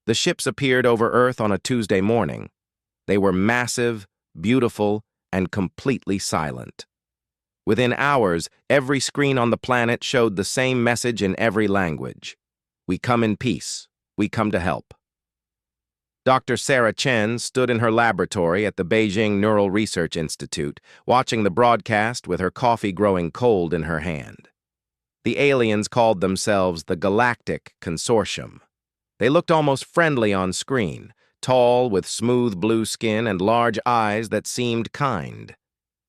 The ships appeared over Earth on a Tuesday morning. They were massive, beautiful, and completely silent. Within hours, every screen on the planet showed the same message in every language. We come in peace. We come to help. Dr. Sarah Chen stood in her laboratory at the Beijing Neural Research Institute, watching the broadcast with her coffee growing cold in her hand. The aliens called themselves the Galactic Consortium. They looked almost friendly on screen, tall with smooth blue skin and large eyes that seemed kind.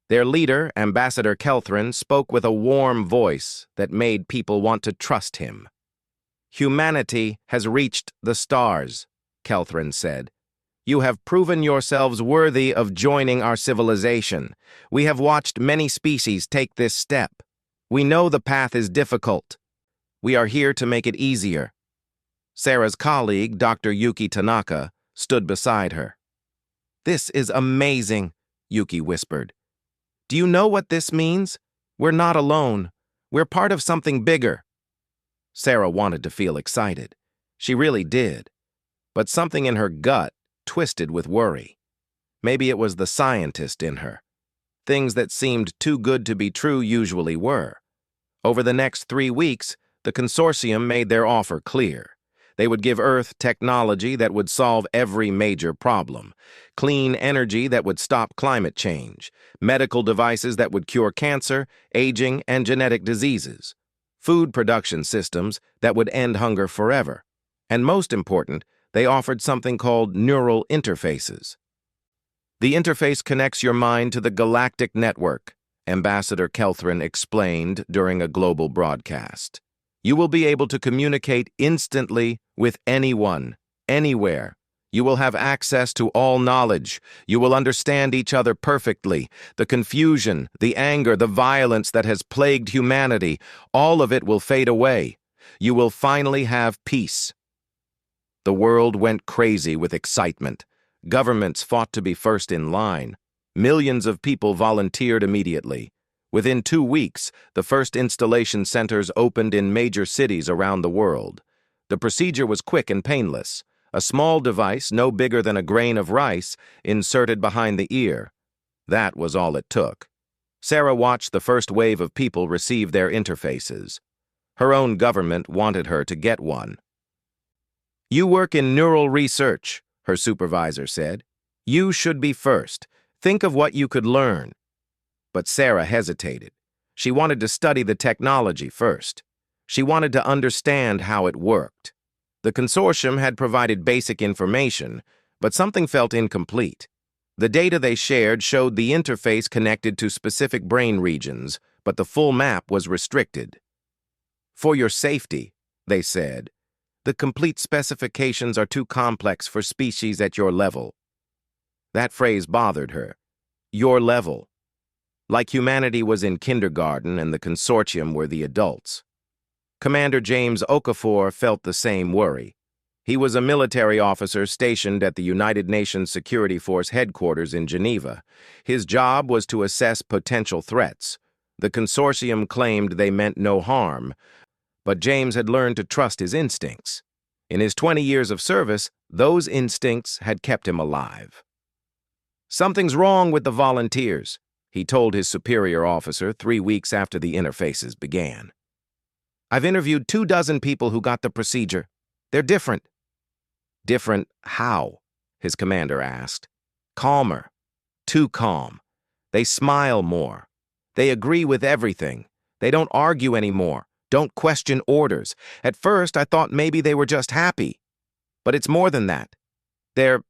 Their leader, Ambassador Kelthrin, spoke with a warm voice that made people want to trust him. "Humanity has reached the stars," Kelthrin said. "You have proven yourselves worthy of joining our civilization. We have watched many species take this step. We know the path is difficult. We are here to make it easier." Sarah's colleague, Dr. Yuki Tanaka, stood beside her. "This is amazing," Yuki whispered. "Do you know what this means? We're not alone. We're part of something bigger." Sarah wanted to feel excited. She really did. But something in her gut twisted with worry. Maybe it was the scientist in her. Things that seemed too good to be true usually were. Over the next 3 weeks, the consortium made their offer clear. They would give Earth technology that would solve every major problem, clean energy that would stop climate change, medical devices that would cure cancer, aging, and genetic diseases, food production systems that would end hunger forever, and most important, they offered something called neural interfaces. "The interface connects your mind to the galactic network," Ambassador Kelthrin explained during a global broadcast. "You will be able to communicate instantly with anyone, anywhere. You will have access to all knowledge. You will understand each other perfectly. The confusion, the anger, the violence that has plagued humanity, all of it will fade away. You will finally have peace." The world went crazy with excitement. Governments fought to be first in line. Millions of people volunteered immediately. Within 2 weeks, the first installation centers opened in major cities around the world. The procedure was quick and painless. A small device, no bigger than a grain of rice, inserted behind the ear. That was all it took. Sarah watched the first wave of people receive their interfaces. Her own government wanted her to get one. "You work in neural research," her supervisor said. "You should be first. Think of what you could learn." But Sarah hesitated. She wanted to study the technology first. She wanted to understand how it worked. The consortium had provided basic information, but something felt incomplete. The data they shared showed the interface connected to specific brain regions, but the full map was restricted. "For your safety," they said, "the complete specifications are too complex for species at your level." That phrase bothered her. Your level. Like humanity was in kindergarten and the consortium were the adults. Commander James Okafor felt the same worry. He was a military officer stationed at the United Nations Security Force headquarters in Geneva. His job was to assess potential threats. The consortium claimed they meant no harm, but James had learned to trust his instincts. In his 20 years of service, those instincts had kept him alive. "Something's wrong with the volunteers," he told his superior officer 3 weeks after the interfaces began. "I've interviewed 24 people who got the procedure. They're different." "Different how?" his commander asked. "Calmer. Too calm. They smile more. They agree with everything. They don't argue anymore. Don't question orders. At first, I thought maybe they were just happy. But it's more than that. They're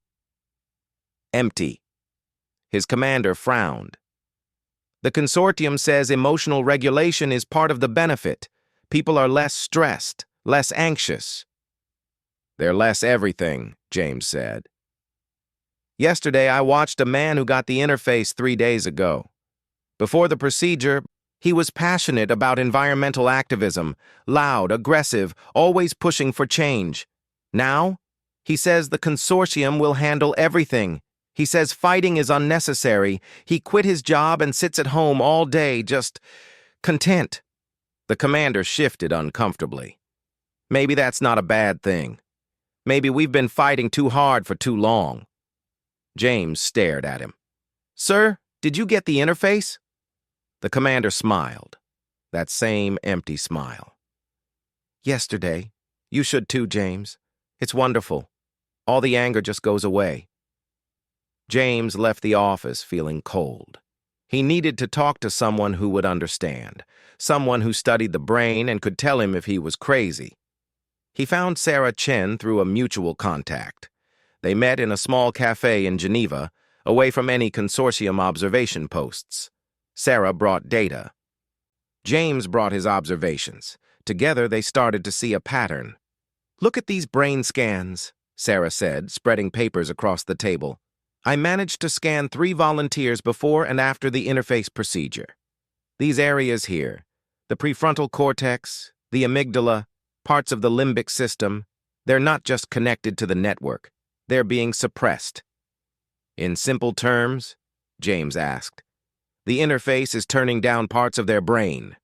empty." His commander frowned. "The consortium says emotional regulation is part of the benefit. People are less stressed, less anxious." "They're less everything," James said. "Yesterday, I watched a man who got the interface 3 days ago. Before the procedure, he was passionate about environmental activism, loud, aggressive, always pushing for change. Now, he says the consortium will handle everything. He says fighting is unnecessary. He quit his job and sits at home all day, just content." The commander shifted uncomfortably. "Maybe that's not a bad thing. Maybe we've been fighting too hard for too long. James stared at him. Sir, did you get the interface? The commander smiled. That same empty smile. Yesterday. You should too, James. It's wonderful. All the anger just goes away. James left the office feeling cold. He needed to talk to someone who would understand, someone who studied the brain and could tell him if he was crazy. He found Sarah Chen through a mutual contact. They met in a small cafe in Geneva, away from any consortium observation posts. Sarah brought data. James brought his observations. Together they started to see a pattern. Look at these brain scans, Sarah said, spreading papers across the table. I managed to scan 3 volunteers before and after the interface procedure. These areas here, the prefrontal cortex, the amygdala, parts of the limbic system, they're not just connected to the network. They're being suppressed. In simple terms, James asked, the interface is turning down parts of their brain.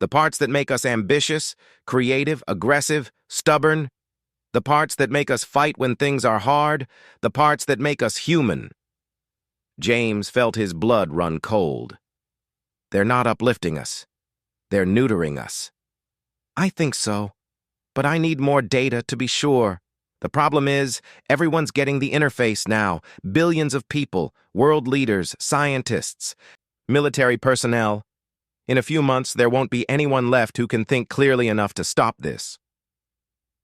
The parts that make us ambitious, creative, aggressive, stubborn. The parts that make us fight when things are hard. The parts that make us human. James felt his blood run cold. They're not uplifting us. They're neutering us. I think so. But I need more data to be sure. The problem is, everyone's getting the interface now. Billions of people, world leaders, scientists, military personnel. In a few months, there won't be anyone left who can think clearly enough to stop this.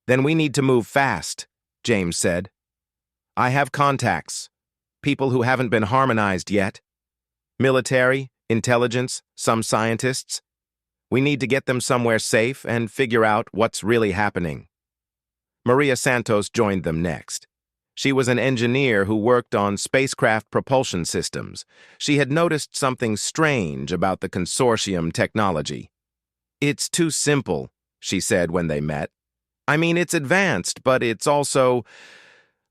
Then we need to move fast, James said. I have contacts. People who haven't been harmonized yet. Military, intelligence, some scientists. We need to get them somewhere safe and figure out what's really happening. Maria Santos joined them next. She was an engineer who worked on spacecraft propulsion systems. She had noticed something strange about the consortium technology. It's too simple, she said when they met. I mean, it's advanced, but it's also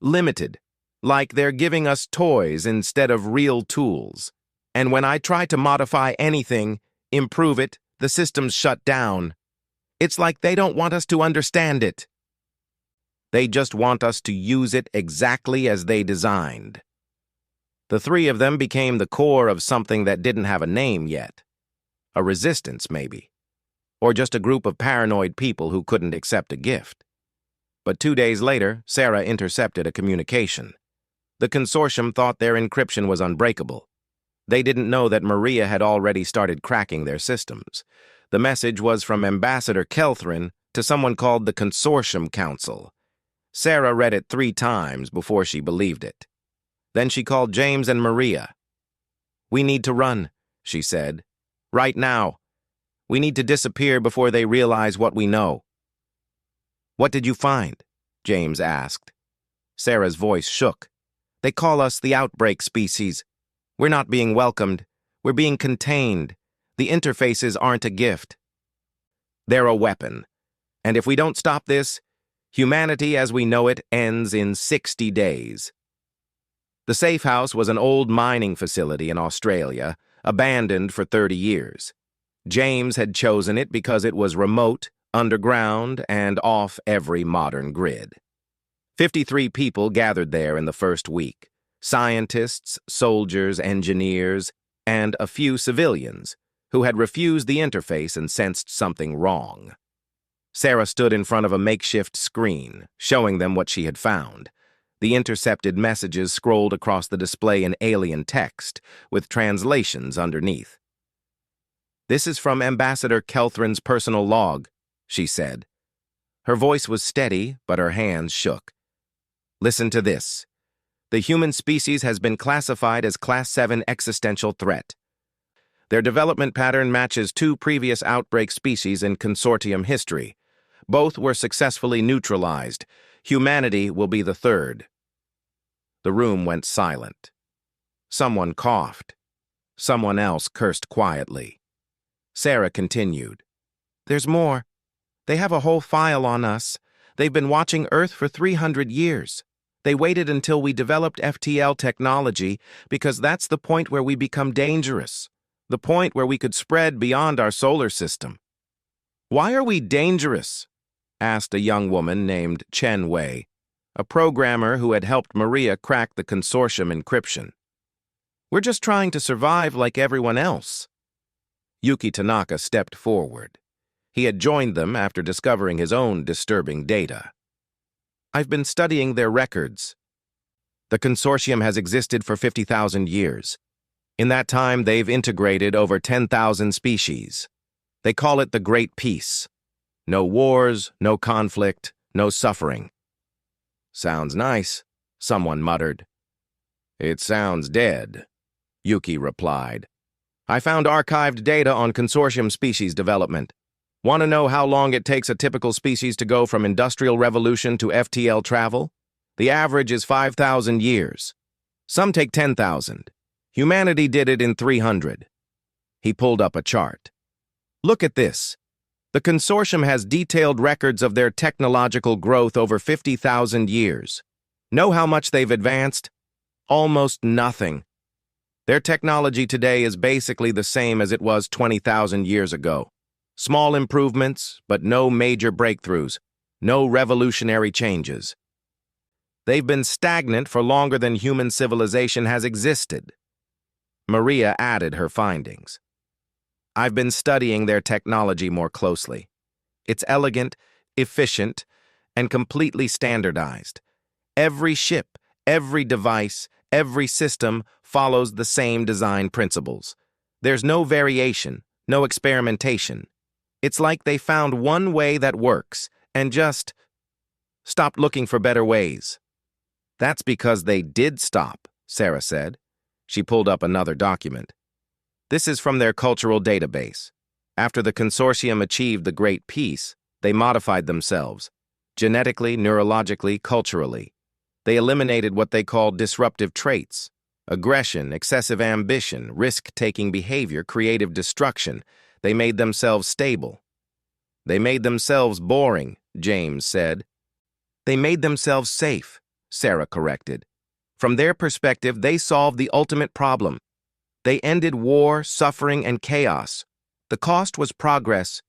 limited. Like they're giving us toys instead of real tools. And when I try to modify anything, improve it, the system's shut down. It's like they don't want us to understand it. They just want us to use it exactly as they designed. The 3 of them became the core of something that didn't have a name yet. A resistance, maybe. Or just a group of paranoid people who couldn't accept a gift. But 2 days later, Sarah intercepted a communication. The consortium thought their encryption was unbreakable. They didn't know that Maria had already started cracking their systems. The message was from Ambassador Kelthrin to someone called the Consortium Council. Sarah read it 3 times before she believed it. Then she called James and Maria. We need to run, she said. Right now. We need to disappear before they realize what we know. What did you find? James asked. Sarah's voice shook. They call us the outbreak species. We're not being welcomed. We're being contained. The interfaces aren't a gift. They're a weapon. And if we don't stop this, humanity as we know it ends in 60 days. The safe house was an old mining facility in Australia, abandoned for 30 years. James had chosen it because it was remote, underground, and off every modern grid. 53 people gathered there in the first week. Scientists, soldiers, engineers, and a few civilians who had refused the interface and sensed something wrong. Sarah stood in front of a makeshift screen, showing them what she had found. The intercepted messages scrolled across the display in alien text, with translations underneath. This is from Ambassador Kelthrin's personal log, she said. Her voice was steady, but her hands shook. Listen to this. The human species has been classified as Class 7 existential threat. Their development pattern matches 2 previous outbreak species in consortium history. Both were successfully neutralized. Humanity will be the 3rd. The room went silent. Someone coughed. Someone else cursed quietly. Sarah continued. There's more. They have a whole file on us. They've been watching Earth for 300 years. They waited until we developed FTL technology because that's the point where we become dangerous. The point where we could spread beyond our solar system. Why are we dangerous? Asked a young woman named Chen Wei. a programmer who had helped Maria crack the consortium encryption. "We're just trying to survive like everyone else." Yuki Tanaka stepped forward. He had joined them after discovering his own disturbing data. "I've been studying their records. The consortium has existed for 50,000 years. In that time, they've integrated over 10,000 species. They call it the Great Peace. No wars, no conflict, no suffering." "Sounds nice," someone muttered. "It sounds dead," Yuki replied. "I found archived data on consortium species development. Want to know how long it takes a typical species to go from Industrial Revolution to FTL travel? The average is 5,000 years. Some take 10,000. Humanity did it in 300. He pulled up a chart. "Look at this. The consortium has detailed records of their technological growth over 50,000 years. Know how much they've advanced? Almost nothing. Their technology today is basically the same as it was 20,000 years ago. Small improvements, but no major breakthroughs, no revolutionary changes. They've been stagnant for longer than human civilization has existed." Maria added her findings. "I've been studying their technology more closely. It's elegant, efficient, and completely standardized. Every ship, every device, every system follows the same design principles. There's no variation, no experimentation. It's like they found one way that works and just stopped looking for better ways." "That's because they did stop," Sarah said. She pulled up another document. "This is from their cultural database. After the consortium achieved the Great Peace, they modified themselves, genetically, neurologically, culturally. They eliminated what they called disruptive traits: aggression, excessive ambition, risk-taking behavior, creative destruction. They made themselves stable." "They made themselves boring," James said. "They made themselves safe," Sarah corrected. "From their perspective, they solved the ultimate problem. They ended war, suffering, and chaos. The cost was progress,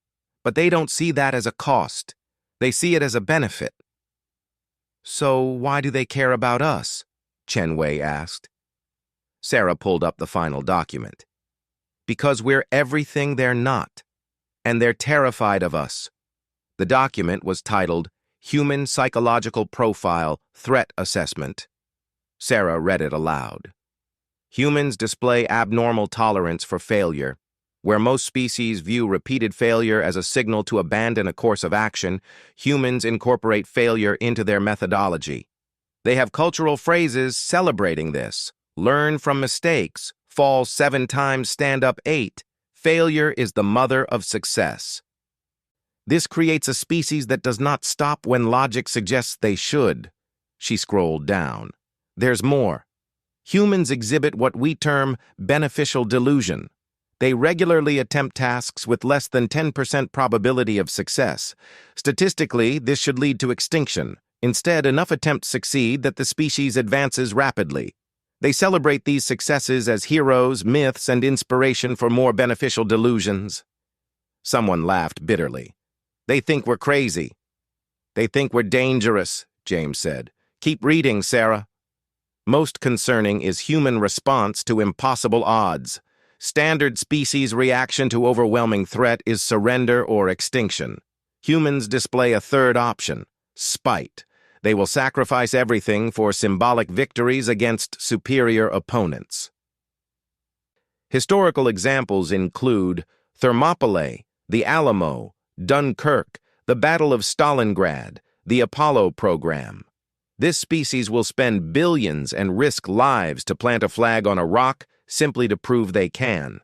but they don't see that as a cost. They see it as a benefit." "So why do they care about us?" Chen Wei asked. Sarah pulled up the final document. "Because we're everything they're not, and they're terrified of us." The document was titled Human Psychological Profile Threat Assessment. Sarah read it aloud. "Humans display abnormal tolerance for failure. Where most species view repeated failure as a signal to abandon a course of action, humans incorporate failure into their methodology. They have cultural phrases celebrating this. Learn from mistakes, fall 7 times, stand up 8. Failure is the mother of success. This creates a species that does not stop when logic suggests they should." She scrolled down. "There's more. Humans exhibit what we term beneficial delusion. They regularly attempt tasks with less than 10% probability of success. Statistically, this should lead to extinction. Instead, enough attempts succeed that the species advances rapidly. They celebrate these successes as heroes, myths, and inspiration for more beneficial delusions." Someone laughed bitterly. "They think we're crazy." "They think we're dangerous," James said. "Keep reading, Sarah." "Most concerning is human response to impossible odds. Standard species reaction to overwhelming threat is surrender or extinction. Humans display a third option: spite. They will sacrifice everything for symbolic victories against superior opponents." Historical examples include Thermopylae, the Alamo, Dunkirk, the Battle of Stalingrad, the Apollo program. This species will spend billions and risk lives to plant a flag on a rock simply to prove they can.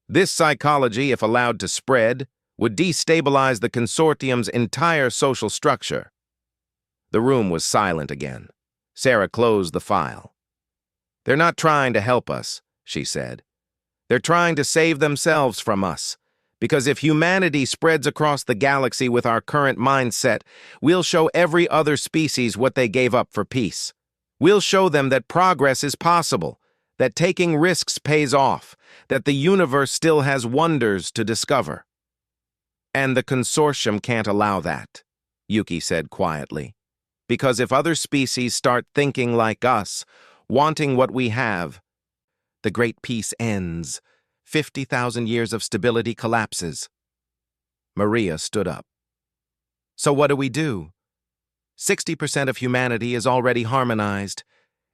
This psychology, if allowed to spread, would destabilize the consortium's entire social structure. The room was silent again. Sarah closed the file. "They're not trying to help us," she said. "They're trying to save themselves from us. Because if humanity spreads across the galaxy with our current mindset, we'll show every other species what they gave up for peace. We'll show them that progress is possible, that taking risks pays off, that the universe still has wonders to discover." "And the consortium can't allow that," Yuki said quietly. Because if other species start thinking like us, wanting what we have, the great peace ends. 50,000 years of stability collapses. Maria stood up. So what do? 60% of humanity is already harmonized.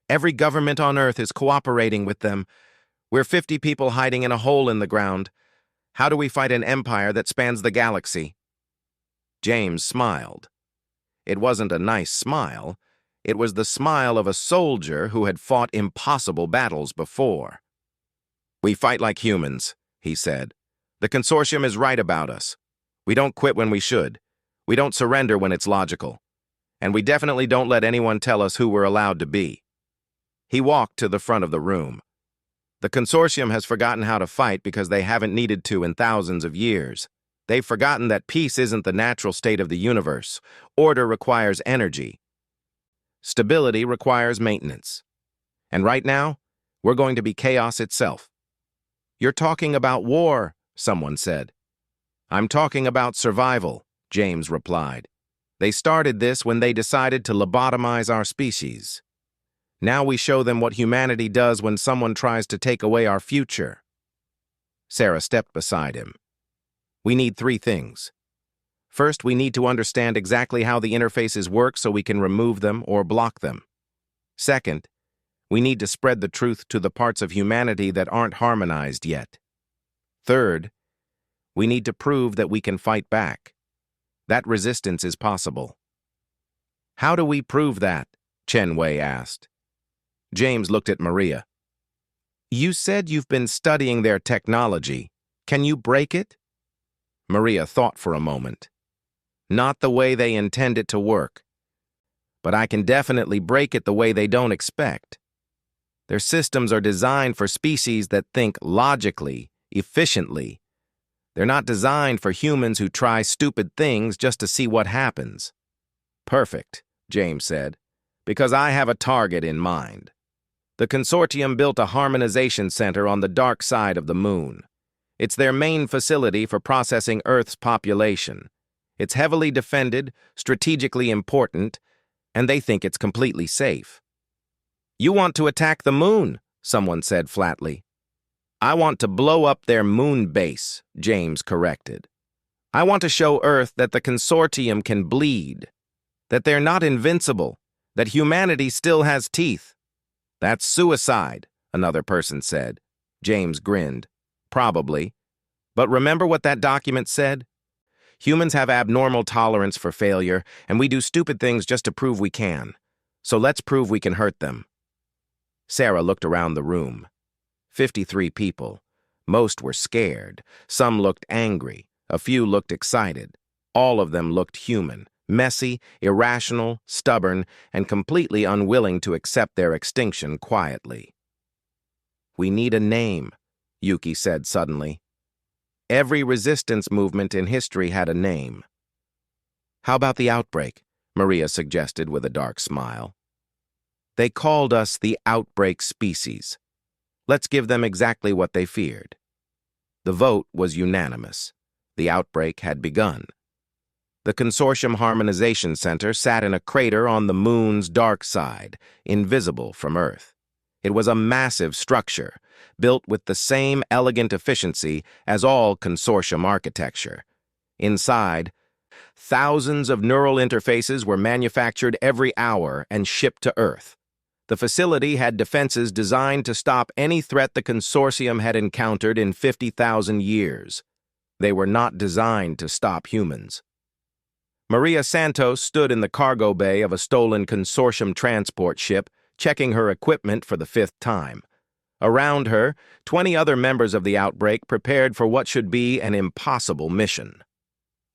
Every government on Earth is cooperating with them. We're 50 people hiding in a hole in the ground. How do we fight an empire that spans the galaxy? James smiled. It wasn't a nice smile. It was the smile of a soldier who had fought impossible battles before. We fight like humans, he said. The consortium is right about us. We don't quit when we should. We don't surrender when it's logical. And we definitely don't let anyone tell us who we're allowed to be. He walked to the front of the room. The consortium has forgotten how to fight because they haven't needed to in thousands of years. They've forgotten that peace isn't the natural state of the universe. Order requires energy. Stability requires maintenance. And right now, we're going to be chaos itself. You're talking about war, someone said. I'm talking about survival, James replied. They started this when they decided to lobotomize our species. Now we show them what humanity does when someone tries to take away our future. Sarah stepped beside him. We need 3 things. First, we need to understand exactly how the interfaces work so we can remove them or block them. Second, we need to spread the truth to the parts of humanity that aren't harmonized yet. Third, we need to prove that we can fight back. That resistance is possible. How do we prove that? Chen Wei asked. James looked at Maria. You said you've been studying their technology. Can you break it? Maria thought for a moment. Not the way they intend it to work. But I can definitely break it the way they don't expect. Their systems are designed for species that think logically, efficiently. They're not designed for humans who try stupid things just to see what happens. Perfect, James said, because I have a target in mind. The consortium built a harmonization center on the dark side of the moon. It's their main facility for processing Earth's population. It's heavily defended, strategically important, and they think it's completely safe. You want to attack the moon, someone said flatly. I want to blow up their moon base, James corrected. I want to show Earth that the consortium can bleed, that they're not invincible, that humanity still has teeth. That's suicide, another person said. James grinned. Probably. But remember what that document said? Humans have abnormal tolerance for failure, and we do stupid things just to prove we can. So let's prove we can hurt them. Sarah looked around the room. 53 people. Most were scared. Some looked angry. A few looked excited. All of them looked human, messy, irrational, stubborn, and completely unwilling to accept their extinction quietly. We need a name, Yuki said suddenly. Every resistance movement in history had a name. How about the outbreak? Maria suggested with a dark smile. They called us the outbreak species. Let's give them exactly what they feared. The vote was unanimous. The outbreak had begun. The Consortium Harmonization Center sat in a crater on the moon's dark side, invisible from Earth. It was a massive structure, built with the same elegant efficiency as all consortium architecture. Inside, thousands of neural interfaces were manufactured every hour and shipped to Earth. The facility had defenses designed to stop any threat the consortium had encountered in 50,000 years. They were not designed to stop humans. Maria Santos stood in the cargo bay of a stolen consortium transport ship, checking her equipment for the 5th time. Around her, 20 other members of the outbreak prepared for what should be an impossible mission.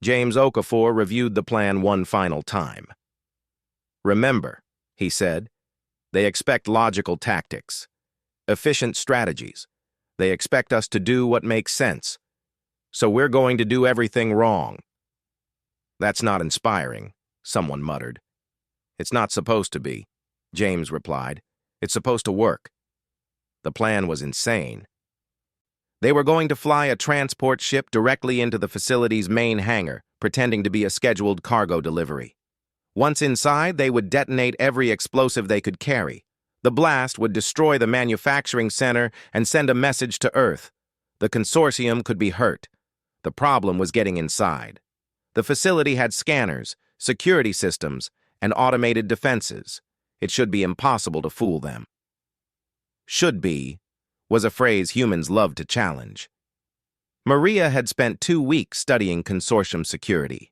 James Okafor reviewed the plan one final time. Remember, he said, they expect logical tactics, efficient strategies. They expect us to do what makes sense. So we're going to do everything wrong. That's not inspiring, someone muttered. It's not supposed to be, James replied. It's supposed to work. The plan was insane. They were going to fly a transport ship directly into the facility's main hangar, pretending to be a scheduled cargo delivery. Once inside, they would detonate every explosive they could carry. The blast would destroy the manufacturing center and send a message to Earth. The consortium could be hurt. The problem was getting inside. The facility had scanners, security systems, and automated defenses. It should be impossible to fool them. "Should be" was a phrase humans loved to challenge. Maria had spent 2 weeks studying consortium security.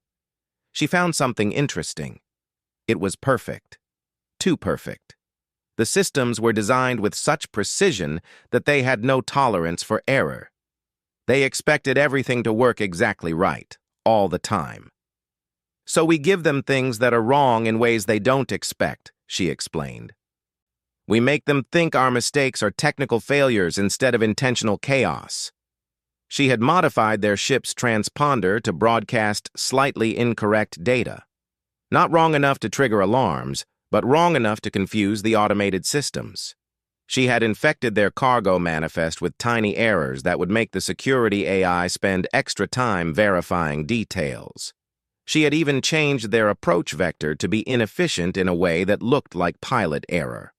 She found something interesting. It was perfect. Too perfect. The systems were designed with such precision that they had no tolerance for error. They expected everything to work exactly right, all the time. "So we give them things that are wrong in ways they don't expect," she explained. "We make them think our mistakes are technical failures instead of intentional chaos." She had modified their ship's transponder to broadcast slightly incorrect data. Not wrong enough to trigger alarms, but wrong enough to confuse the automated systems. She had infected their cargo manifest with tiny errors that would make the security AI spend extra time verifying details. She had even changed their approach vector to be inefficient in a way that looked like pilot error.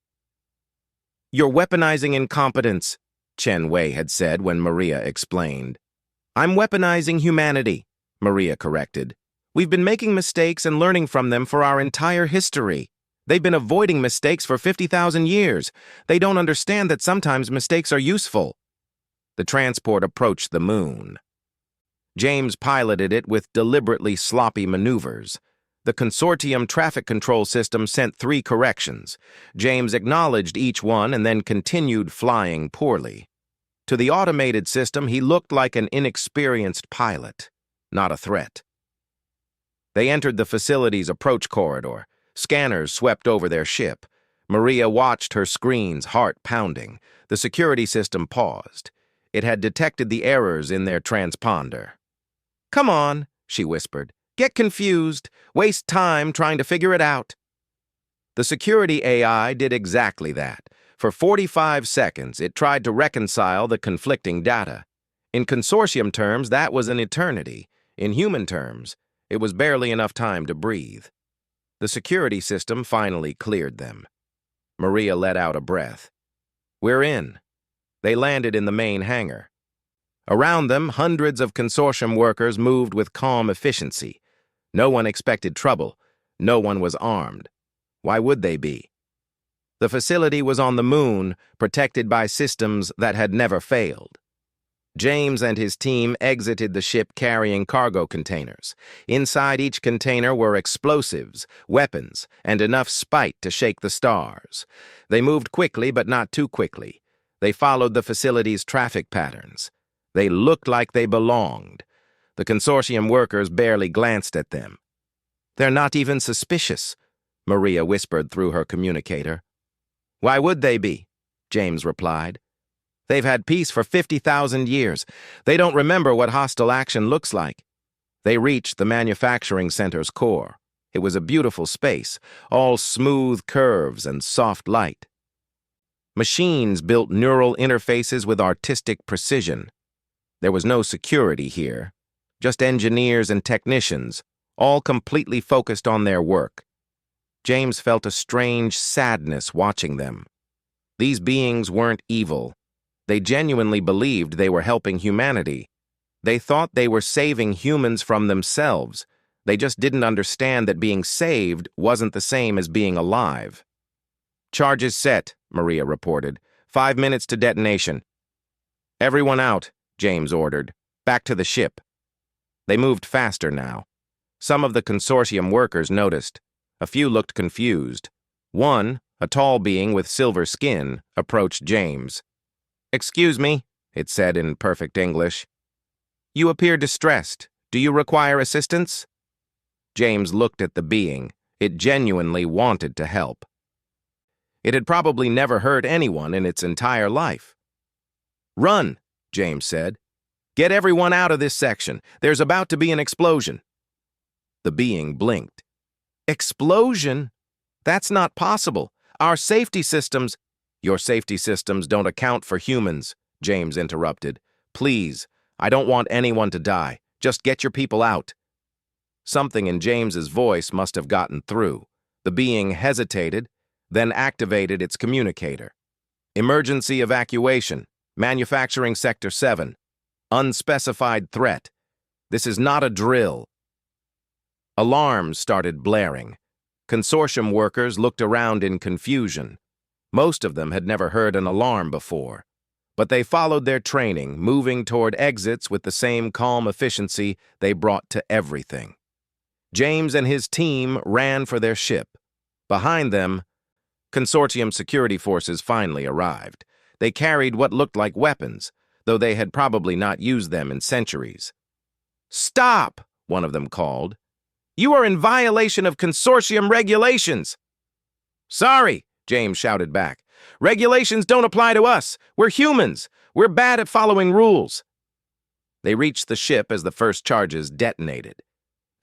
"You're weaponizing incompetence," Chen Wei had said when Maria explained. "I'm weaponizing humanity," Maria corrected. "We've been making mistakes and learning from them for our entire history. They've been avoiding mistakes for 50,000 years. They don't understand that sometimes mistakes are useful." The transport approached the moon. James piloted it with deliberately sloppy maneuvers. The consortium traffic control system sent 3 corrections. James acknowledged each one and then continued flying poorly. To the automated system, he looked like an inexperienced pilot, not a threat. They entered the facility's approach corridor. Scanners swept over their ship. Maria watched her screens, heart pounding. The security system paused. It had detected the errors in their transponder. "Come on," she whispered. "Get confused. Waste time trying to figure it out." The security AI did exactly that. For 45 seconds, it tried to reconcile the conflicting data. In consortium terms, that was an eternity. In human terms, it was barely enough time to breathe. The security system finally cleared them. Maria let out a breath. "We're in." They landed in the main hangar. Around them, hundreds of consortium workers moved with calm efficiency. No one expected trouble. No one was armed. Why would they be? The facility was on the moon, protected by systems that had never failed. James and his team exited the ship carrying cargo containers. Inside each container were explosives, weapons, and enough spite to shake the stars. They moved quickly, but not too quickly. They followed the facility's traffic patterns. They looked like they belonged. The consortium workers barely glanced at them. "They're not even suspicious," Maria whispered through her communicator. "Why would they be?" James replied. "They've had peace for 50,000 years. They don't remember what hostile action looks like." They reached the manufacturing center's core. It was a beautiful space, all smooth curves and soft light. Machines built neural interfaces with artistic precision. There was no security here, just engineers and technicians, all completely focused on their work. James felt a strange sadness watching them. These beings weren't evil. They genuinely believed they were helping humanity. They thought they were saving humans from themselves. They just didn't understand that being saved wasn't the same as being alive. "Charges set," Maria reported. 5 minutes to detonation. "Everyone out," James ordered. "Back to the ship." They moved faster now. Some of the consortium workers noticed. A few looked confused. One, a tall being with silver skin, approached James. "Excuse me," it said in perfect English. "You appear distressed. Do you require assistance?" James looked at the being. It genuinely wanted to help. It had probably never hurt anyone in its entire life. "Run," James said. "Get everyone out of this section. There's about to be an explosion." The being blinked. "Explosion? That's not possible. Our safety systems—" "Your safety systems don't account for humans," James interrupted. "Please, I don't want anyone to die. Just get your people out." Something in James's voice must have gotten through. The being hesitated, then activated its communicator. Emergency evacuation. Manufacturing Sector 7. Unspecified threat. This is not a drill. Alarms started blaring. Consortium workers looked around in confusion. Most of them had never heard an alarm before. But they followed their training, moving toward exits with the same calm efficiency they brought to everything. James and his team ran for their ship. Behind them, Consortium security forces finally arrived. They carried what looked like weapons, though they had probably not used them in centuries. "Stop!" one of them called. "You are in violation of Consortium regulations!" "Sorry," James shouted back. "Regulations don't apply to us. We're humans. We're bad at following rules." They reached the ship as the first charges detonated.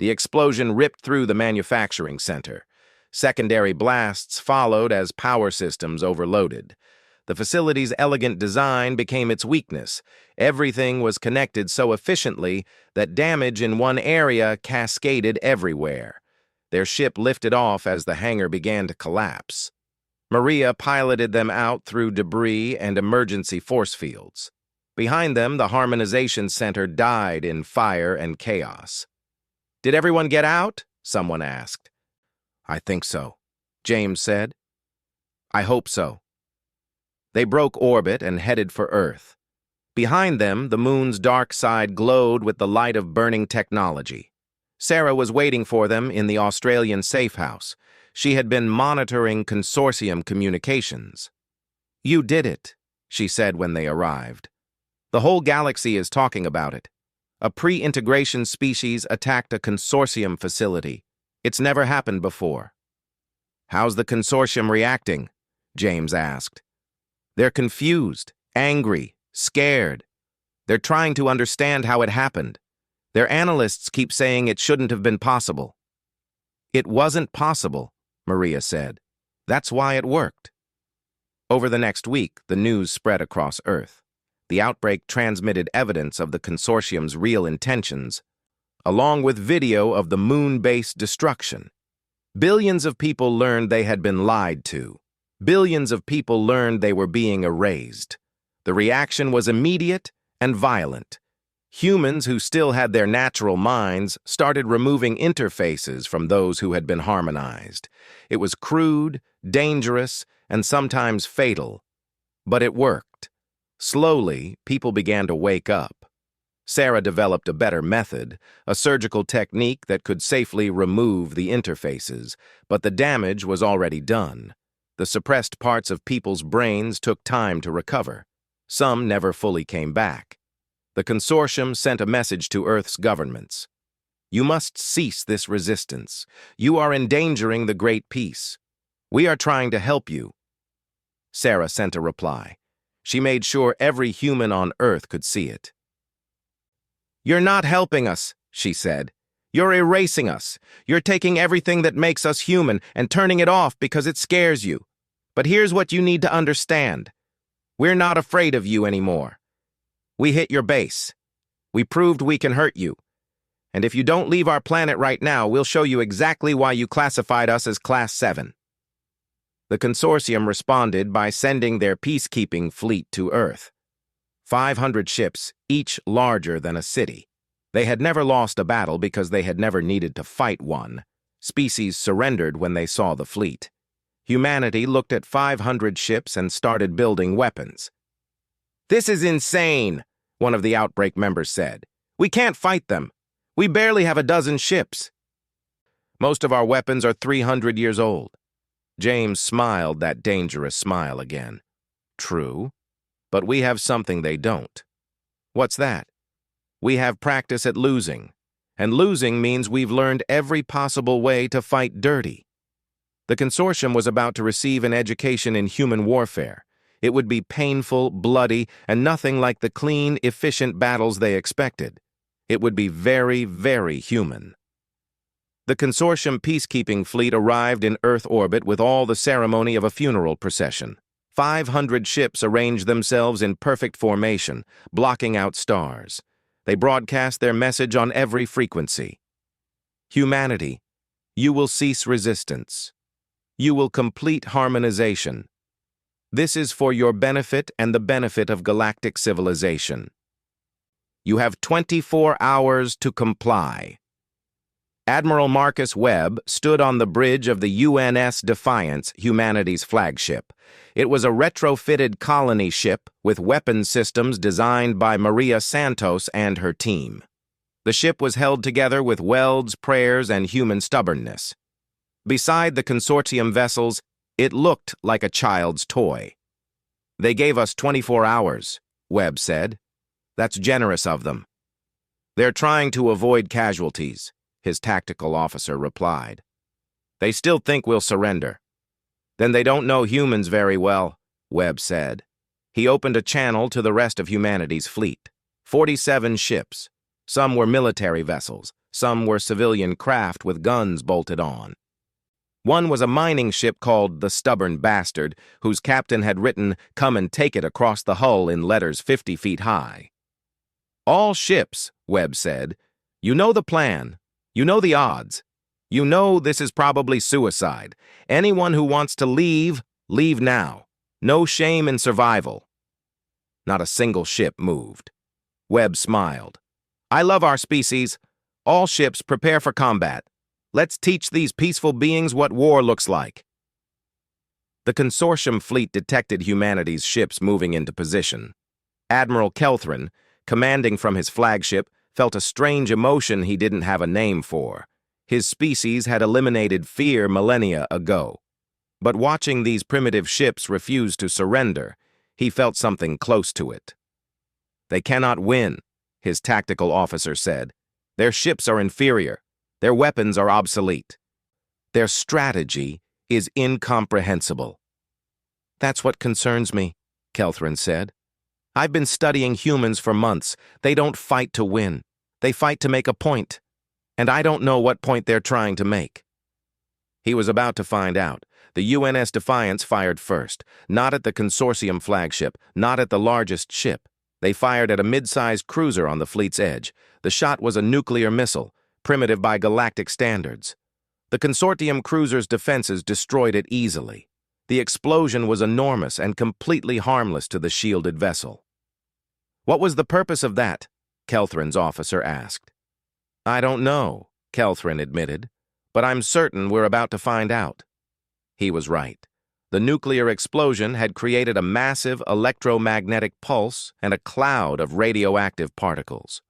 The explosion ripped through the manufacturing center. Secondary blasts followed as power systems overloaded. The facility's elegant design became its weakness. Everything was connected so efficiently that damage in one area cascaded everywhere. Their ship lifted off as the hangar began to collapse. Maria piloted them out through debris and emergency force fields. Behind them, the Harmonization Center died in fire and chaos. "Did everyone get out?" someone asked. "I think so," James said. "I hope so." They broke orbit and headed for Earth. Behind them, the moon's dark side glowed with the light of burning technology. Sarah was waiting for them in the Australian safe house. She had been monitoring Consortium communications. "You did it," she said when they arrived. "The whole galaxy is talking about it. A pre-integration species attacked a Consortium facility. It's never happened before." "How's the Consortium reacting?" James asked. "They're confused, angry, scared. They're trying to understand how it happened. Their analysts keep saying it shouldn't have been possible." "It wasn't possible," Maria said. "That's why it worked." Over the next week, the news spread across Earth. The outbreak transmitted evidence of the Consortium's real intentions, along with video of the moon-based destruction. Billions of people learned they had been lied to. Billions of people learned they were being erased. The reaction was immediate and violent. Humans who still had their natural minds started removing interfaces from those who had been harmonized. It was crude, dangerous, and sometimes fatal. But it worked. Slowly, people began to wake up. Sarah developed a better method, a surgical technique that could safely remove the interfaces, but the damage was already done. The suppressed parts of people's brains took time to recover. Some never fully came back. The Consortium sent a message to Earth's governments. "You must cease this resistance. You are endangering the Great Peace. We are trying to help you." Sarah sent a reply. She made sure every human on Earth could see it. "You're not helping us," she said. "You're erasing us. You're taking everything that makes us human and turning it off because it scares you. But here's what you need to understand. We're not afraid of you anymore. We hit your base. We proved we can hurt you. And if you don't leave our planet right now, we'll show you exactly why you classified us as Class 7. The Consortium responded by sending their peacekeeping fleet to Earth. 500 ships, each larger than a city. They had never lost a battle because they had never needed to fight one. Species surrendered when they saw the fleet. Humanity looked at 500 ships and started building weapons. "This is insane," one of the outbreak members said. "We can't fight them. We barely have a dozen ships." "Most of our weapons are 300 years old." James smiled that dangerous smile again. "True, but we have something they don't." "What's that?" "We have practice at losing, and losing means we've learned every possible way to fight dirty." The Consortium was about to receive an education in human warfare. It would be painful, bloody, and nothing like the clean, efficient battles they expected. It would be very, very human. The Consortium peacekeeping fleet arrived in Earth orbit with all the ceremony of a funeral procession. 500 ships arranged themselves in perfect formation, blocking out stars. They broadcast their message on every frequency. Humanity, you will cease resistance. You will complete harmonization. This is for your benefit and the benefit of galactic civilization. You have 24 hours to comply. Admiral Marcus Webb stood on the bridge of the UNS Defiance, humanity's flagship. It was a retrofitted colony ship with weapons systems designed by Maria Santos and her team. The ship was held together with welds, prayers, and human stubbornness. Beside the consortium vessels, it looked like a child's toy. They gave us 24 hours, Webb said. That's generous of them. They're trying to avoid casualties, his tactical officer replied. They still think we'll surrender. Then they don't know humans very well, Webb said. He opened a channel to the rest of humanity's fleet. 47 ships. Some were military vessels. Some were civilian craft with guns bolted on. One was a mining ship called the Stubborn Bastard, whose captain had written, "Come and take it," across the hull in letters 50 feet high. All ships, Webb said. You know the plan. You know the odds. You know this is probably suicide. Anyone who wants to leave, leave now. No shame in survival. Not a single ship moved. Webb smiled. I love our species. All ships prepare for combat. Let's teach these peaceful beings what war looks like. The consortium fleet detected humanity's ships moving into position. Admiral Kelthrin, commanding from his flagship, felt a strange emotion he didn't have a name for. His species had eliminated fear millennia ago. But watching these primitive ships refuse to surrender, he felt something close to it. They cannot win, his tactical officer said. Their ships are inferior. Their weapons are obsolete. Their strategy is incomprehensible. That's what concerns me, Kelthrin said. I've been studying humans for months. They don't fight to win. They fight to make a point. And I don't know what point they're trying to make. He was about to find out. The UNS Defiance fired first, not at the consortium flagship, not at the largest ship. They fired at a mid-sized cruiser on the fleet's edge. The shot was a nuclear missile, primitive by galactic standards. The consortium cruiser's defenses destroyed it easily. The explosion was enormous and completely harmless to the shielded vessel. What was the purpose of that? Kelthrin's officer asked. I don't know, Kelthrin admitted, but I'm certain we're about to find out. He was right. The nuclear explosion had created a massive electromagnetic pulse and a cloud of radioactive particles.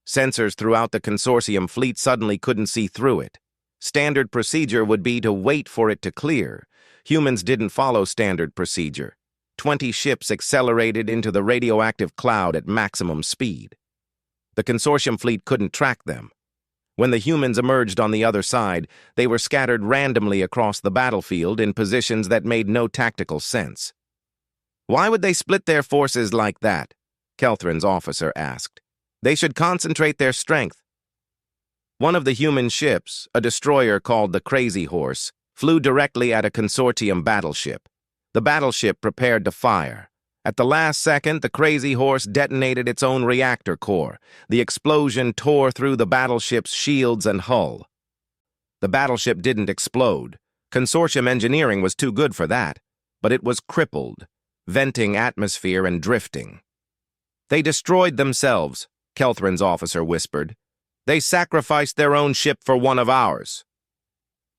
Sensors throughout the consortium fleet suddenly couldn't see through it. Standard procedure would be to wait for it to clear. Humans didn't follow standard procedure. 20 ships accelerated into the radioactive cloud at maximum speed. The consortium fleet couldn't track them. When the humans emerged on the other side, they were scattered randomly across the battlefield in positions that made no tactical sense. Why would they split their forces like that? Kelthrin's officer asked. They should concentrate their strength. One of the human ships, a destroyer called the Crazy Horse, flew directly at a consortium battleship. The battleship prepared to fire. At the last second, the Crazy Horse detonated its own reactor core. The explosion tore through the battleship's shields and hull. The battleship didn't explode. Consortium engineering was too good for that, but it was crippled, venting atmosphere and drifting. They destroyed themselves, Kelthrin's officer whispered. They sacrificed their own ship for one of ours.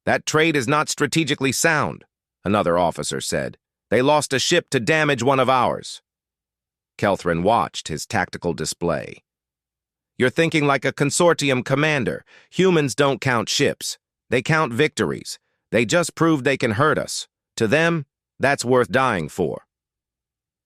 That trade is not strategically sound, another officer said. They lost a ship to damage one of ours. Kelthrin watched his tactical display. You're thinking like a consortium commander. Humans don't count ships. They count victories. They just proved they can hurt us. To them, that's worth dying for.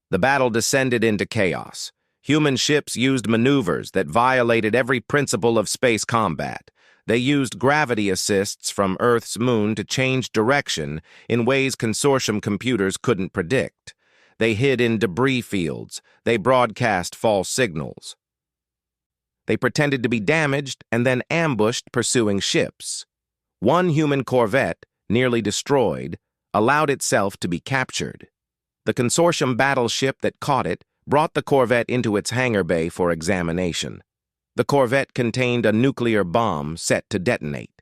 The battle descended into chaos. Human ships used maneuvers that violated every principle of space combat. They used gravity assists from Earth's moon to change direction in ways consortium computers couldn't predict. They hid in debris fields. They broadcast false signals. They pretended to be damaged and then ambushed pursuing ships. One human corvette, nearly destroyed, allowed itself to be captured. The consortium battleship that caught it brought the corvette into its hangar bay for examination. The corvette contained a nuclear bomb set to detonate.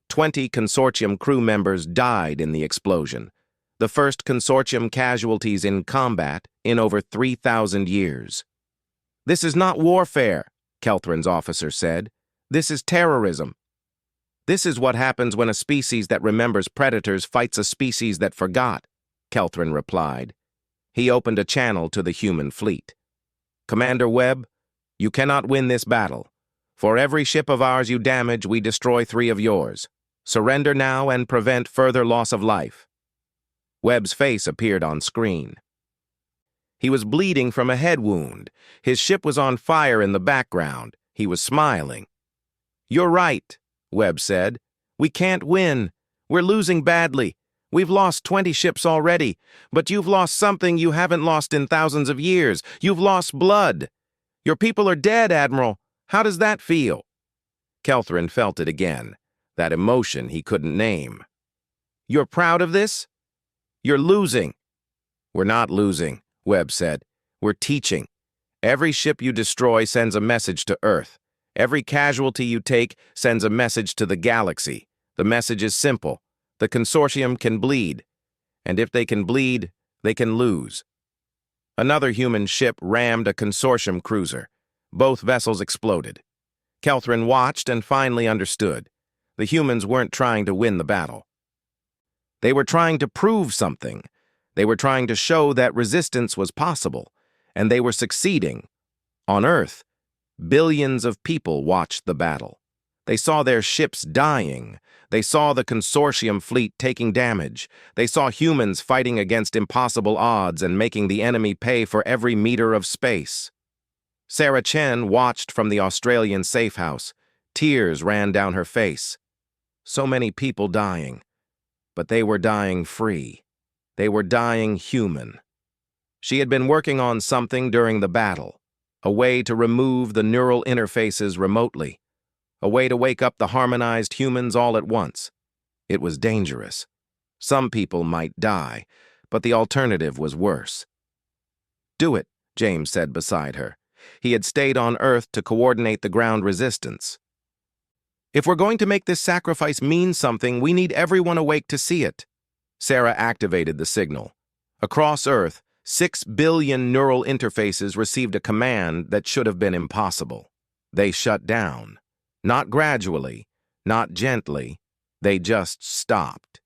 20 consortium crew members died in the explosion, the first consortium casualties in combat in over 3,000 years. "This is not warfare," Kelthrin's officer said. "This is terrorism." "This is what happens when a species that remembers predators fights a species that forgot," Kelthrin replied. He opened a channel to the human fleet. "Commander Webb, you cannot win this battle. For every ship of ours you damage, we destroy 3 of yours. Surrender now and prevent further loss of life." Webb's face appeared on screen. He was bleeding from a head wound. His ship was on fire in the background. He was smiling. "You're right," Webb said. "We can't win. We're losing badly. We've lost 20 ships already, but you've lost something you haven't lost in thousands of years. You've lost blood. Your people are dead, Admiral. How does that feel?" Kelthrin felt it again, that emotion he couldn't name. "You're proud of this? You're losing." "We're not losing," Webb said. "We're teaching. Every ship you destroy sends a message to Earth. Every casualty you take sends a message to the galaxy. The message is simple. The consortium can bleed. And if they can bleed, they can lose." Another human ship rammed a consortium cruiser. Both vessels exploded. Kelthrin watched and finally understood. The humans weren't trying to win the battle. They were trying to prove something. They were trying to show that resistance was possible, and they were succeeding. On Earth, billions of people watched the battle. They saw their ships dying. They saw the consortium fleet taking damage. They saw humans fighting against impossible odds and making the enemy pay for every meter of space. Sarah Chen watched from the Australian safe house. Tears ran down her face. So many people dying. But they were dying free. They were dying human. She had been working on something during the battle, a way to remove the neural interfaces remotely, a way to wake up the harmonized humans all at once. It was dangerous. Some people might die, but the alternative was worse. "Do it," James said beside her. He had stayed on Earth to coordinate the ground resistance. "If we're going to make this sacrifice mean something, we need everyone awake to see it." Sarah activated the signal. Across Earth, 6 billion neural interfaces received a command that should have been impossible. They shut down. Not gradually, not gently. They just stopped.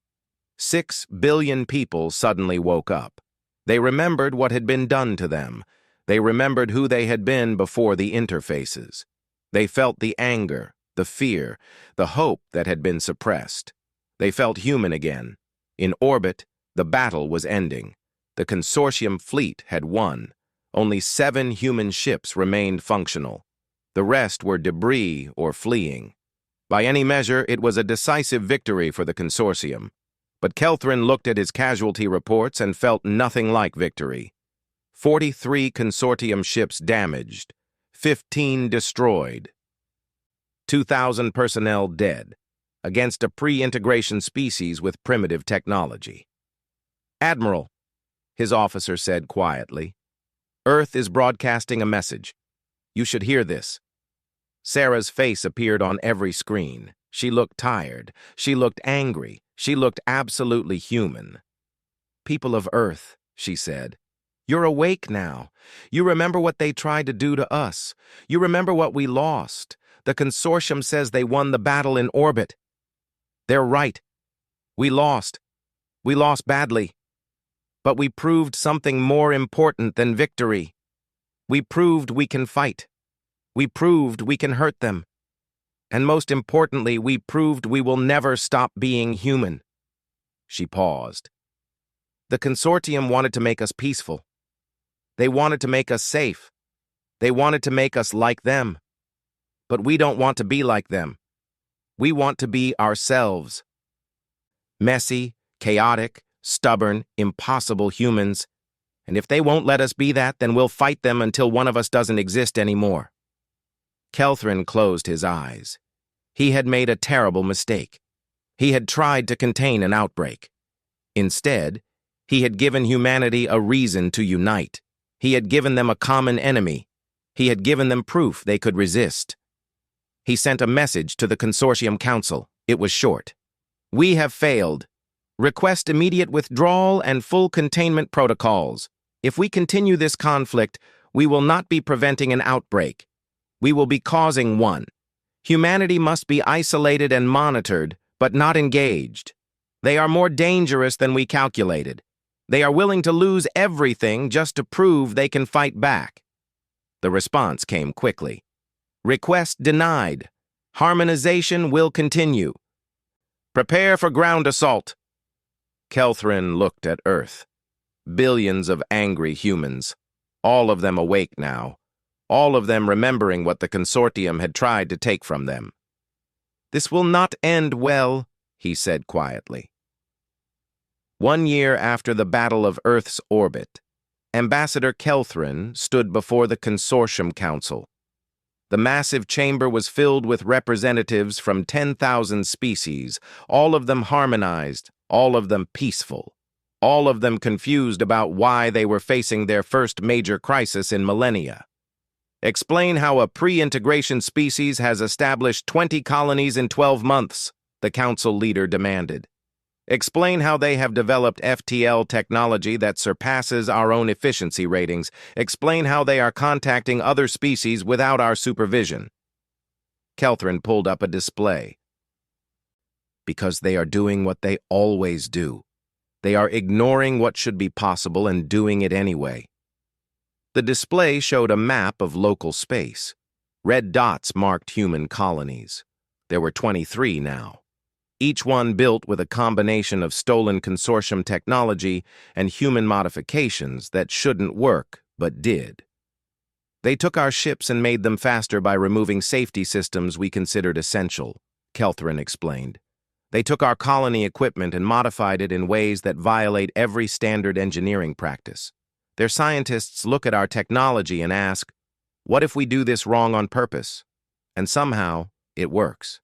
6 billion people suddenly woke up. They remembered what had been done to them. They remembered who they had been before the interfaces. They felt the anger, the fear, the hope that had been suppressed. They felt human again. In orbit, the battle was ending. The consortium fleet had won. Only 7 human ships remained functional. The rest were debris or fleeing. By any measure, it was a decisive victory for the consortium. But Kelthrin looked at his casualty reports and felt nothing like victory. 43 consortium ships damaged, 15 destroyed, 2,000 personnel dead, against a pre-integration species with primitive technology. "Admiral," his officer said quietly, "Earth is broadcasting a message. You should hear this." Sarah's face appeared on every screen. She looked tired. She looked angry. She looked absolutely human. "People of Earth," she said, "you're awake now. You remember what they tried to do to us. You remember what we lost. The consortium says they won the battle in orbit. They're right. We lost. We lost badly. But we proved something more important than victory. We proved we can fight. We proved we can hurt them. And most importantly, we proved we will never stop being human." She paused. "The consortium wanted to make us peaceful. They wanted to make us safe. They wanted to make us like them. But we don't want to be like them. We want to be ourselves. Messy, chaotic, stubborn, impossible humans. And if they won't let us be that, then we'll fight them until one of us doesn't exist anymore." Kelthrin closed his eyes. He had made a terrible mistake. He had tried to contain an outbreak. Instead, he had given humanity a reason to unite. He had given them a common enemy. He had given them proof they could resist. He sent a message to the Consortium Council. It was short. We have failed. Request immediate withdrawal and full containment protocols. If we continue this conflict, we will not be preventing an outbreak. We will be causing one. Humanity must be isolated and monitored, but not engaged. They are more dangerous than we calculated. They are willing to lose everything just to prove they can fight back. The response came quickly. Request denied. Harmonization will continue. Prepare for ground assault. Kelthrin looked at Earth. Billions of angry humans, all of them awake now, all of them remembering what the Consortium had tried to take from them. This will not end well, he said quietly. 1 year after the Battle of Earth's orbit, Ambassador Kelthrin stood before the Consortium Council. The massive chamber was filled with representatives from 10,000 species, all of them harmonized, all of them peaceful, all of them confused about why they were facing their first major crisis in millennia. Explain how a pre-integration species has established 20 colonies in 12 months, the council leader demanded. Explain how they have developed FTL technology that surpasses our own efficiency ratings. Explain how they are contacting other species without our supervision. Kelthrin pulled up a display. Because they are doing what they always do. They are ignoring what should be possible and doing it anyway. The display showed a map of local space. Red dots marked human colonies. There were 23 now. Each one built with a combination of stolen Consortium technology and human modifications that shouldn't work, but did. They took our ships and made them faster by removing safety systems we considered essential, Kelthrin explained. They took our colony equipment and modified it in ways that violate every standard engineering practice. Their scientists look at our technology and ask, what if we do this wrong on purpose? And somehow, it works.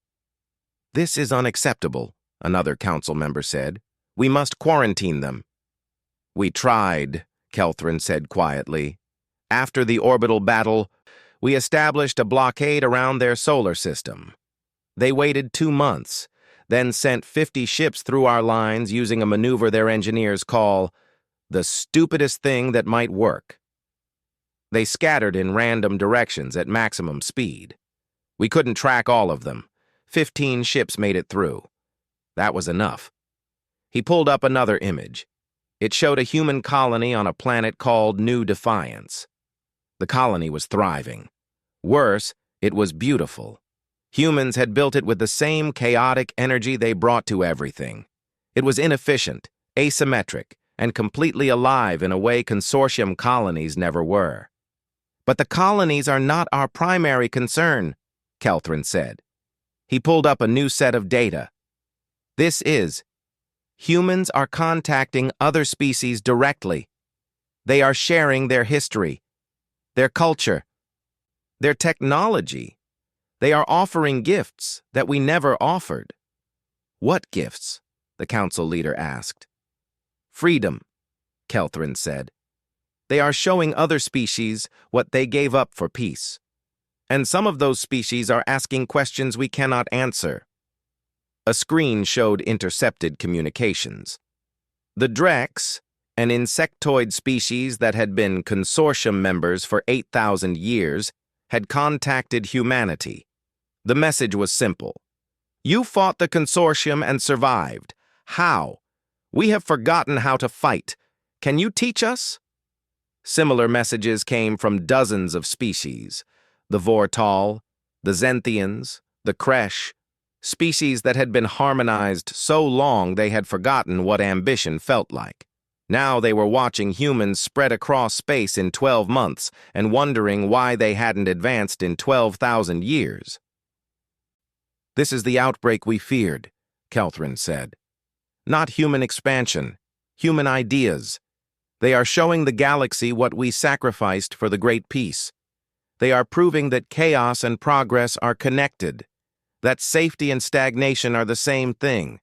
This is unacceptable, another council member said. We must quarantine them. We tried, Kelthrin said quietly. After the orbital battle, we established a blockade around their solar system. They waited 2 months, then sent 50 ships through our lines using a maneuver their engineers call the stupidest thing that might work. They scattered in random directions at maximum speed. We couldn't track all of them. 15 ships made it through. That was enough. He pulled up another image. It showed a human colony on a planet called New Defiance. The colony was thriving. Worse, it was beautiful. Humans had built it with the same chaotic energy they brought to everything. It was inefficient, asymmetric, and completely alive in a way Consortium colonies never were. But the colonies are not our primary concern, Kelthrin said. He pulled up a new set of data. This is, humans are contacting other species directly. They are sharing their history, their culture, their technology. They are offering gifts that we never offered. What gifts? The council leader asked. Freedom, Kelthrin said. They are showing other species what they gave up for peace. And some of those species are asking questions we cannot answer. A screen showed intercepted communications. The Drex, an insectoid species that had been Consortium members for 8,000 years, had contacted humanity. The message was simple. You fought the Consortium and survived. How? We have forgotten how to fight. Can you teach us? Similar messages came from dozens of species. The Vortal, the Zenthians, the Kresh, species that had been harmonized so long they had forgotten what ambition felt like. Now they were watching humans spread across space in 12 months and wondering why they hadn't advanced in 12,000 years. This is the outbreak we feared, Kelthrin said. Not human expansion, human ideas. They are showing the galaxy what we sacrificed for the Great Peace. They are proving that chaos and progress are connected, that safety and stagnation are the same thing.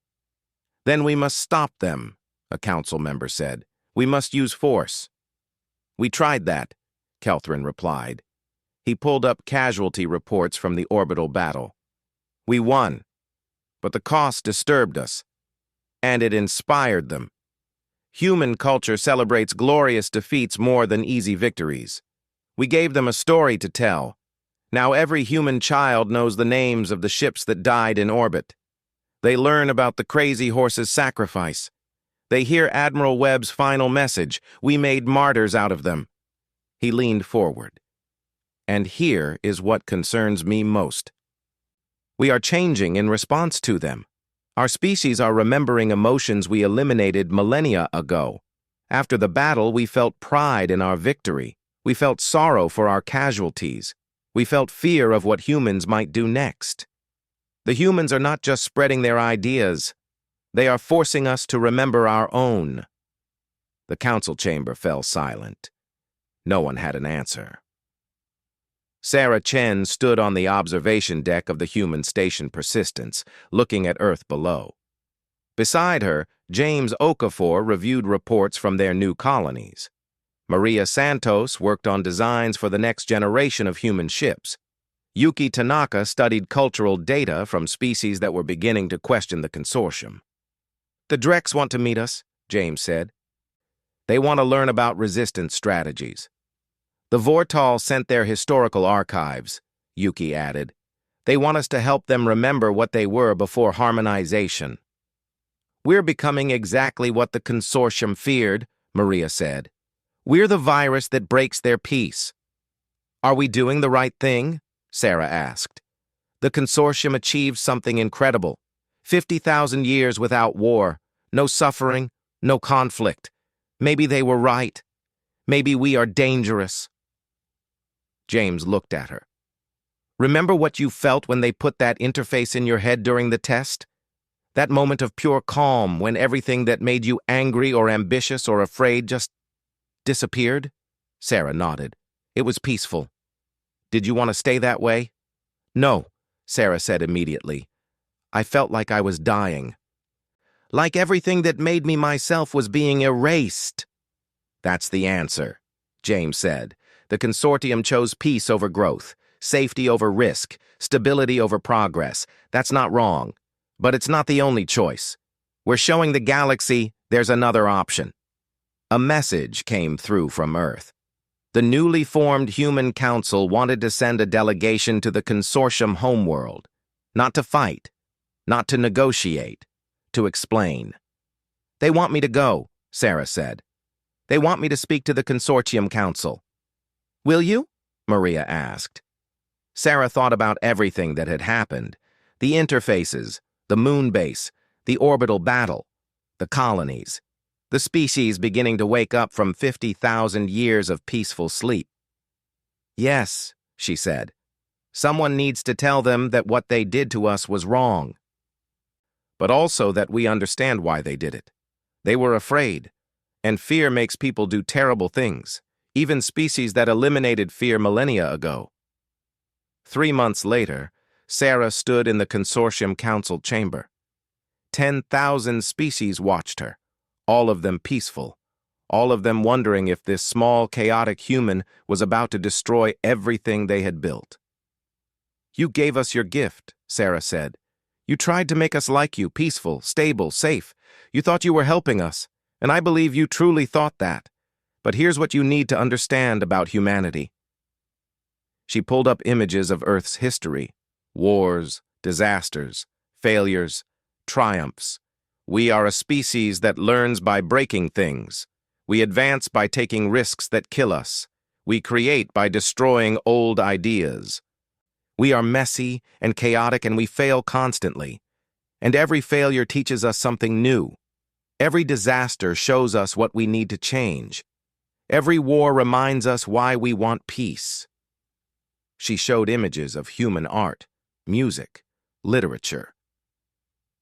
Then we must stop them, a council member said. We must use force. We tried that, Kelthrin replied. He pulled up casualty reports from the orbital battle. We won, but the cost disturbed us, and it inspired them. Human culture celebrates glorious defeats more than easy victories. We gave them a story to tell. Now every human child knows the names of the ships that died in orbit. They learn about the Crazy Horse's sacrifice. They hear Admiral Webb's final message, "We made martyrs out of them." He leaned forward. And here is what concerns me most. We are changing in response to them. Our species are remembering emotions we eliminated millennia ago. After the battle, we felt pride in our victory. We felt sorrow for our casualties. We felt fear of what humans might do next. The humans are not just spreading their ideas. They are forcing us to remember our own. The council chamber fell silent. No one had an answer. Sarah Chen stood on the observation deck of the human station Persistence, looking at Earth below. Beside her, James Okafor reviewed reports from their new colonies. Maria Santos worked on designs for the next generation of human ships. Yuki Tanaka studied cultural data from species that were beginning to question the consortium. "The Drex want to meet us," James said. "They want to learn about resistance strategies." "The Vortal sent their historical archives," Yuki added. "They want us to help them remember what they were before harmonization." "We're becoming exactly what the consortium feared," Maria said. "We're the virus that breaks their peace." "Are we doing the right thing?" Sarah asked. "The consortium achieved something incredible. 50,000 years without war, no suffering, no conflict. Maybe they were right. Maybe we are dangerous." James looked at her. "Remember what you felt when they put that interface in your head during the test? That moment of pure calm when everything that made you angry or ambitious or afraid just disappeared?" Sarah nodded. "It was peaceful. Did you want to stay that way?" "No," Sarah said immediately. "I felt like I was dying. Like everything that made me myself was being erased." "That's the answer," James said. "The consortium chose peace over growth, safety over risk, stability over progress. That's not wrong, but it's not the only choice. We're showing the galaxy there's another option." A message came through from Earth. The newly formed Human Council wanted to send a delegation to the consortium homeworld, not to fight, not to negotiate, to explain. "They want me to go," Sarah said. "They want me to speak to the consortium council." "Will you?" Maria asked. Sarah thought about everything that had happened: the interfaces, the moon base, the orbital battle, the colonies, the species beginning to wake up from 50,000 years of peaceful sleep. "Yes," she said. "Someone needs to tell them that what they did to us was wrong. But also that we understand why they did it. They were afraid, and fear makes people do terrible things, even species that eliminated fear millennia ago." 3 months later, Sarah stood in the consortium council chamber. 10,000 species watched her, all of them peaceful, all of them wondering if this small, chaotic human was about to destroy everything they had built. "You gave us your gift," Sarah said. "You tried to make us like you, peaceful, stable, safe. You thought you were helping us, and I believe you truly thought that. But here's what you need to understand about humanity." She pulled up images of Earth's history: wars, disasters, failures, triumphs. "We are a species that learns by breaking things. We advance by taking risks that kill us. We create by destroying old ideas. We are messy and chaotic, and we fail constantly. And every failure teaches us something new. Every disaster shows us what we need to change. Every war reminds us why we want peace." She showed images of human art, music, literature.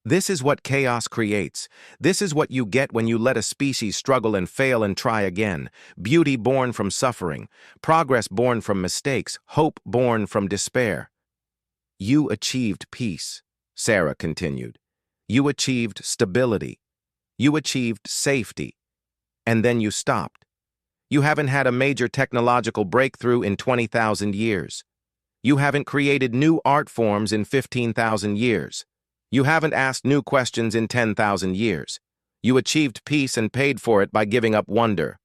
"This is what chaos creates. This is what you get when you let a species struggle and fail and try again. Beauty born from suffering, progress born from mistakes, hope born from despair." "You achieved peace," Sarah continued. "You achieved stability. You achieved safety. And then you stopped. You haven't had a major technological breakthrough in 20,000 years. You haven't created new art forms in 15,000 years. You haven't asked new questions in 10,000 years. You achieved peace and paid for it by giving up wonder.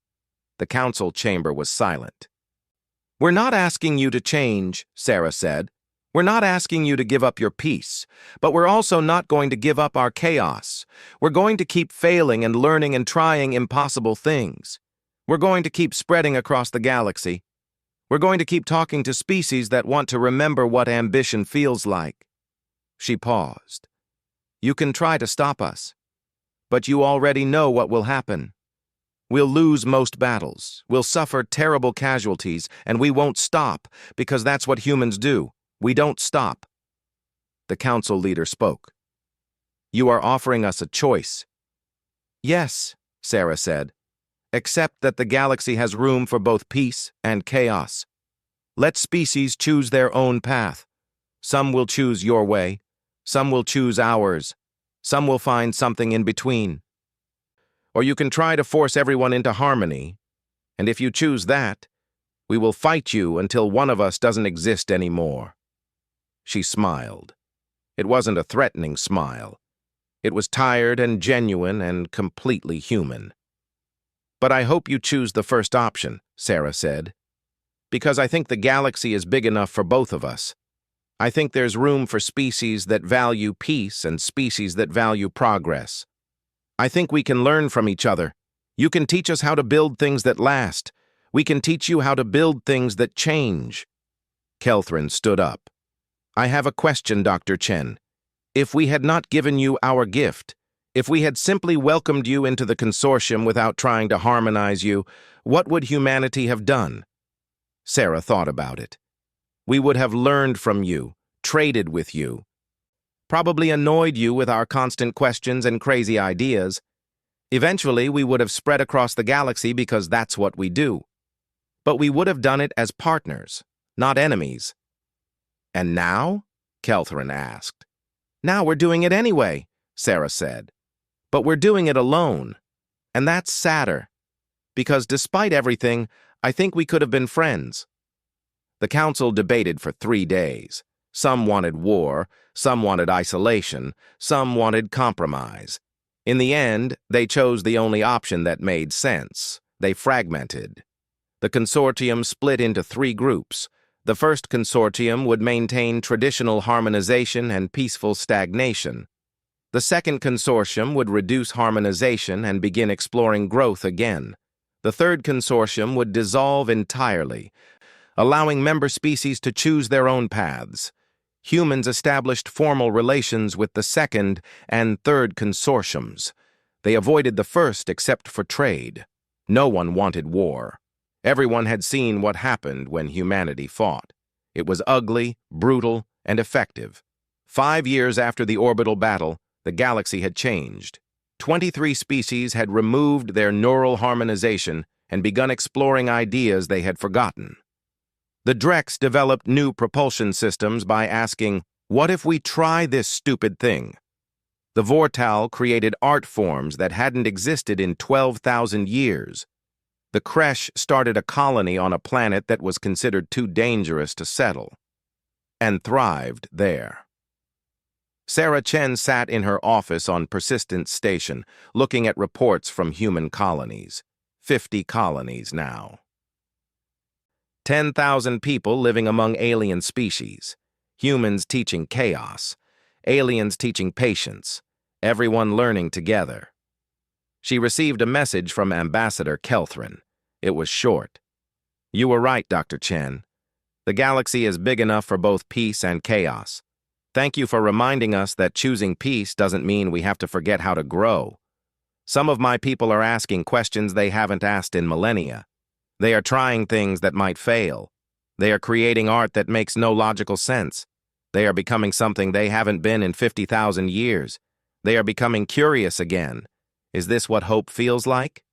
The council chamber was silent. "We're not asking you to change," Sarah said. "We're not asking you to give up your peace, but we're also not going to give up our chaos. We're going to keep failing and learning and trying impossible things. We're going to keep spreading across the galaxy. We're going to keep talking to species that want to remember what ambition feels like." She paused. "You can try to stop us, but you already know what will happen. We'll lose most battles, we'll suffer terrible casualties, and we won't stop, because that's what humans do. We don't stop." The council leader spoke. "You are offering us a choice." "Yes," Sarah said, "except that the galaxy has room for both peace and chaos. Let species choose their own path. Some will choose your way, some will choose ours, some will find something in between. Or you can try to force everyone into harmony, and if you choose that, we will fight you until one of us doesn't exist anymore." She smiled. It wasn't a threatening smile. It was tired and genuine and completely human. "But I hope you choose the first option," Sarah said, "because I think the galaxy is big enough for both of us. I think there's room for species that value peace and species that value progress. I think we can learn from each other. You can teach us how to build things that last. We can teach you how to build things that change." Kelthrin stood up. "I have a question, Dr. Chen. If we had not given you our gift, if we had simply welcomed you into the consortium without trying to harmonize you, what would humanity have done?" Sarah thought about it. "We would have learned from you, traded with you, probably annoyed you with our constant questions and crazy ideas. Eventually, we would have spread across the galaxy because that's what we do. But we would have done it as partners, not enemies." "And now?" Kelthrin asked. "Now we're doing it anyway," Sarah said. "But we're doing it alone. And that's sadder. Because despite everything, I think we could have been friends." The council debated for 3 days. Some wanted war, some wanted isolation, some wanted compromise. In the end, they chose the only option that made sense. They fragmented. The consortium split into 3 groups. The first consortium would maintain traditional harmonization and peaceful stagnation. The second consortium would reduce harmonization and begin exploring growth again. The third consortium would dissolve entirely, allowing member species to choose their own paths. Humans established formal relations with the second and third consortiums. They avoided the first except for trade. No one wanted war. Everyone had seen what happened when humanity fought. It was ugly, brutal, and effective. 5 years after the orbital battle, the galaxy had changed. 23 species had removed their neural harmonization and begun exploring ideas they had forgotten. The Drex developed new propulsion systems by asking, "What if we try this stupid thing?" The Vortal created art forms that hadn't existed in 12,000 years. The Kresh started a colony on a planet that was considered too dangerous to settle, and thrived there. Sarah Chen sat in her office on Persistence Station, looking at reports from human colonies. 50 colonies now. 10,000 people living among alien species. Humans teaching chaos. Aliens teaching patience. Everyone learning together. She received a message from Ambassador Kelthrin. It was short. "You were right, Dr. Chen. The galaxy is big enough for both peace and chaos. Thank you for reminding us that choosing peace doesn't mean we have to forget how to grow. Some of my people are asking questions they haven't asked in millennia. They are trying things that might fail. They are creating art that makes no logical sense. They are becoming something they haven't been in 50,000 years. They are becoming curious again. Is this what hope feels like?"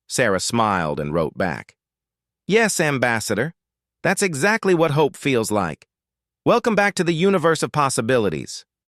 Sarah smiled and wrote back, "Yes, Ambassador. That's exactly what hope feels like. Welcome back to the universe of possibilities."